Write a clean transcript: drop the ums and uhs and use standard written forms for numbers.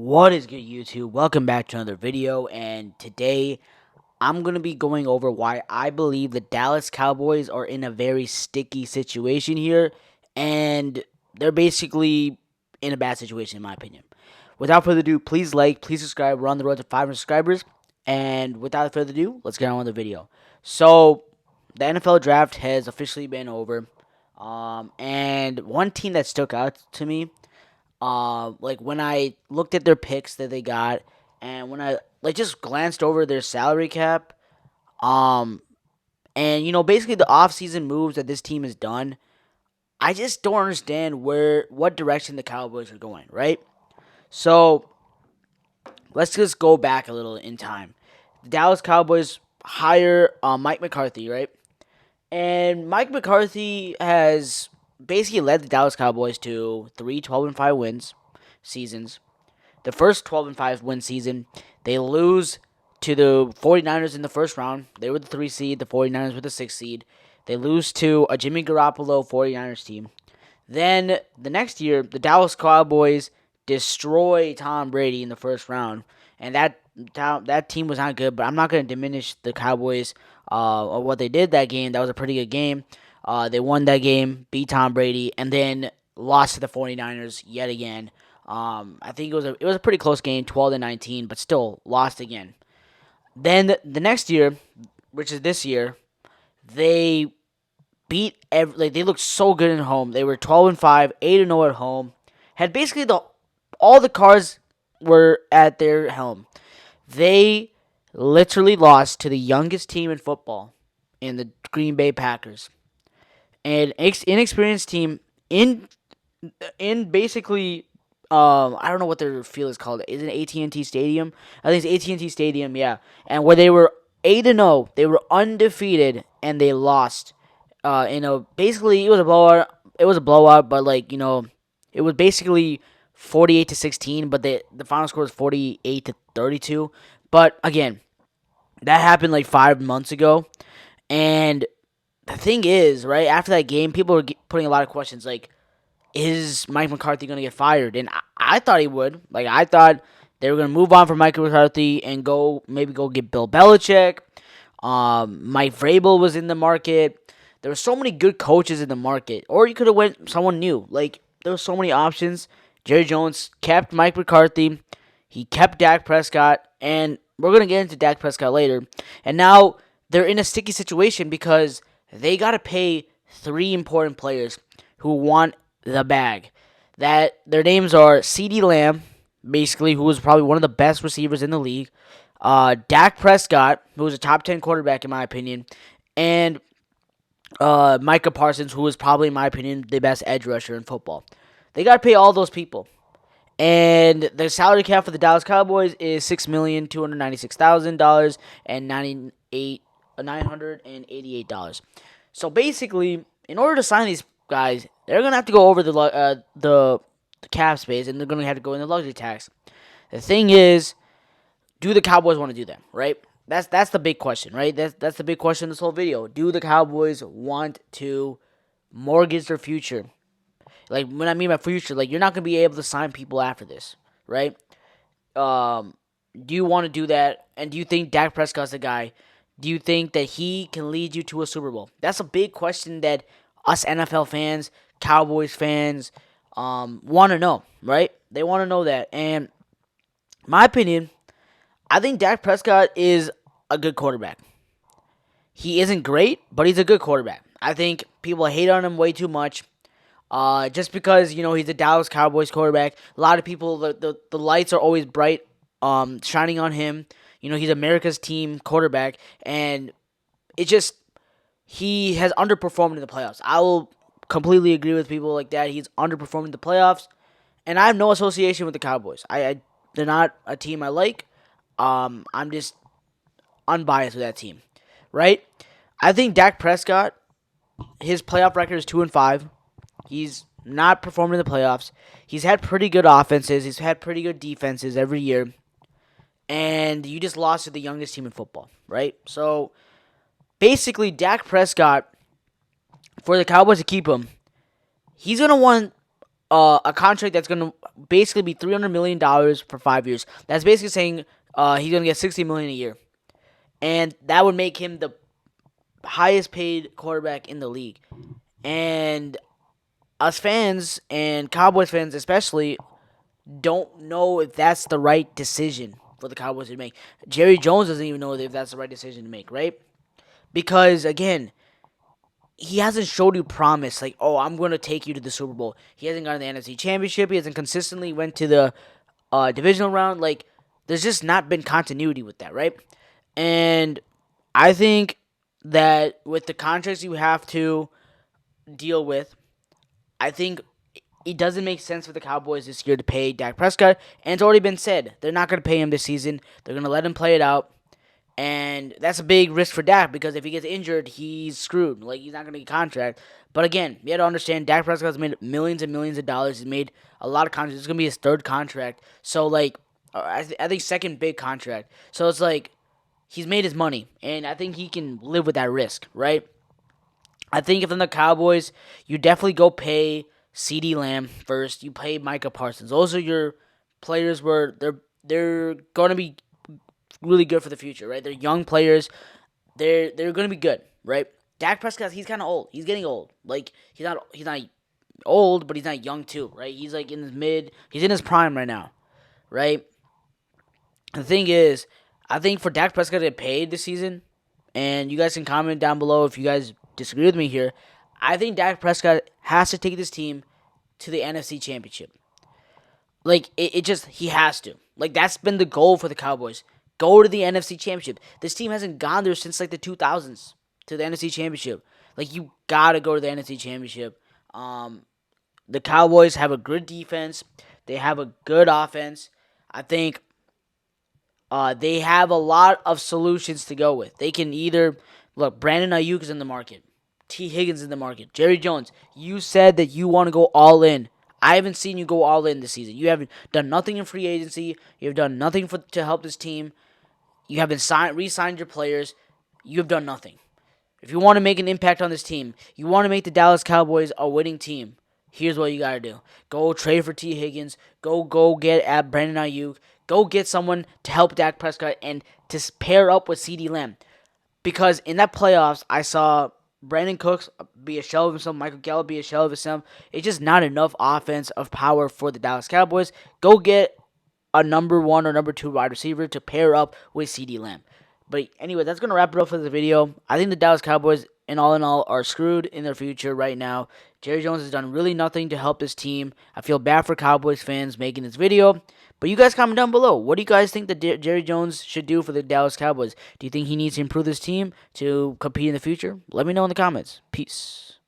What is good, YouTube? Welcome back to another video, and today I'm going to be going over why I believe the Dallas Cowboys are in a very sticky situation here, and they're basically in a bad situation, in my opinion. Without further ado, please like, please subscribe. We're on the road to 500 subscribers, and without further ado, let's get on with the video. So, the NFL draft has officially been over, and one team that stuck out to me like when I looked at their picks that they got, and when I just glanced over their salary cap, um, and basically the offseason moves that this team has done, I just don't understand what direction the Cowboys are going. Right, so let's just go back a little in time. The Dallas Cowboys hire Mike McCarthy, right, and Mike McCarthy has basically led the Dallas Cowboys to three 12-5 wins seasons. The first 12-5 win season, they lose to the 49ers in the first round. They were the 3 seed, the 49ers were the 6 seed. They lose to a Jimmy Garoppolo 49ers team. Then the next year, the Dallas Cowboys destroy Tom Brady in the first round, and that team was not good. But I'm not going to diminish the Cowboys or what they did that game. That was a pretty good game. They won that game, beat Tom Brady, and then lost to the 49ers yet again. I think it was a pretty close game, 12-19, but still lost again. Then the next year, which is this year, they they looked so good at home. They were 12-5, 8-0 at home. Had basically all the cards were at their helm. They literally lost to the youngest team in football, in the Green Bay Packers, an inexperienced team in basically I don't know what their field is called. Is it AT&T Stadium? I think it's AT&T Stadium, yeah. And where they were 8-0, they were undefeated and they lost. Basically it was a blowout. It was a blowout, but it was basically 48-16, but the final score was 48-32. But again, that happened like 5 months ago. And the thing is, right after that game, people were putting a lot of questions like, is Mike McCarthy going to get fired? And I thought he would. Like, I thought they were going to move on from Mike McCarthy and maybe go get Bill Belichick. Mike Vrabel was in the market. There were so many good coaches in the market. Or you could have went someone new. Like, there were so many options. Jerry Jones kept Mike McCarthy. He kept Dak Prescott. And we're going to get into Dak Prescott later. And now they're in a sticky situation because they got to pay three important players who want the bag. That their names are CeeDee Lamb, basically, who was probably one of the best receivers in the league. Dak Prescott, who was a top 10 quarterback in my opinion, and Micah Parsons, who was probably in my opinion the best edge rusher in football. They got to pay all those people. And the salary cap for the Dallas Cowboys is $6,296,000 and $988. So basically, in order to sign these guys, they're gonna have to go over the cap space, and they're gonna have to go in the luxury tax. The thing is, do the Cowboys want to do that? Right? That's the big question, right? That's the big question in this whole video. Do the Cowboys want to mortgage their future? Like, when I mean by future, like, you're not gonna be able to sign people after this, right? Do you want to do that? And do you think Dak Prescott's the guy? Do you think that he can lead you to a Super Bowl? That's a big question that us NFL fans, Cowboys fans, want to know, right? They want to know that. And my opinion, I think Dak Prescott is a good quarterback. He isn't great, but he's a good quarterback. I think people hate on him way too much. Just because, he's a Dallas Cowboys quarterback. A lot of people, the lights are always bright, shining on him. He's America's team quarterback. And it just, he has underperformed in the playoffs. I will completely agree with people like that. He's underperformed in the playoffs. And I have no association with the Cowboys. They're not a team I like. I'm just unbiased with that team, right? I think Dak Prescott, his playoff record is 2-5. He's not performing in the playoffs. He's had pretty good offenses. He's had pretty good defenses every year. And you just lost to the youngest team in football, right? So, basically, Dak Prescott, for the Cowboys to keep him, he's going to want a contract that's going to basically be $300 million for 5 years. That's basically saying he's going to get $60 million a year, and that would make him the highest paid quarterback in the league. And us fans and Cowboys fans especially don't know if that's the right decision for the Cowboys to make. Jerry Jones doesn't even know if that's the right decision to make, right? Because again, he hasn't showed you promise like, oh, I'm going to take you to the Super Bowl. He hasn't gotten the NFC Championship. He hasn't consistently went to the divisional round. Like, there's just not been continuity with that, right? And I think that with the contracts you have to deal with, I think it doesn't make sense for the Cowboys this year to pay Dak Prescott. And it's already been said they're not going to pay him this season. They're going to let him play it out. And that's a big risk for Dak because if he gets injured, he's screwed. Like, he's not going to get a contract. But again, you have to understand Dak Prescott has made millions and millions of dollars. He's made a lot of contracts. It's going to be his third contract. So, like, I think second big contract. So it's like he's made his money. And I think he can live with that risk, right? I think if I'm the Cowboys, you definitely go pay CeeDee Lamb first. You pay Micah Parsons. Those are your players where they're going to be really good for the future, right? They're young players. They're going to be good, right? Dak Prescott, he's kind of old. He's getting old. Like, he's not old, but he's not young too, right? He's like in his he's in his prime right now, right? The thing is, I think for Dak Prescott to get paid this season, and you guys can comment down below if you guys disagree with me here, I think Dak Prescott has to take this team to the NFC Championship. Like, it just, he has to. Like, that's been the goal for the Cowboys. Go to the NFC Championship. This team hasn't gone there since, like, the 2000s to the NFC Championship. Like, you gotta go to the NFC Championship. The Cowboys have a good defense. They have a good offense. I think they have a lot of solutions to go with. They can either, look, Brandon Ayuk is in the market. T. Higgins is in the market. Jerry Jones, you said that you want to go all in. I haven't seen you go all in this season. You haven't done nothing in free agency. You have done nothing to help this team. You haven't re-signed your players. You have done nothing. If you want to make an impact on this team, you want to make the Dallas Cowboys a winning team, here's what you got to do. Go trade for T. Higgins. Go get at Brandon Ayuk. Go get someone to help Dak Prescott and to pair up with CeeDee Lamb. Because in that playoffs, I saw Brandon Cooks be a shell of himself, Michael Gallup be a shell of himself. It's just not enough offense of power for the Dallas Cowboys. Go get a number one or number two wide receiver to pair up with CeeDee Lamb. But anyway, that's going to wrap it up for the video. I think the Dallas Cowboys, in all, are screwed in their future right now. Jerry Jones has done really nothing to help this team. I feel bad for Cowboys fans making this video. But you guys comment down below. What do you guys think that Jerry Jones should do for the Dallas Cowboys? Do you think he needs to improve this team to compete in the future? Let me know in the comments. Peace.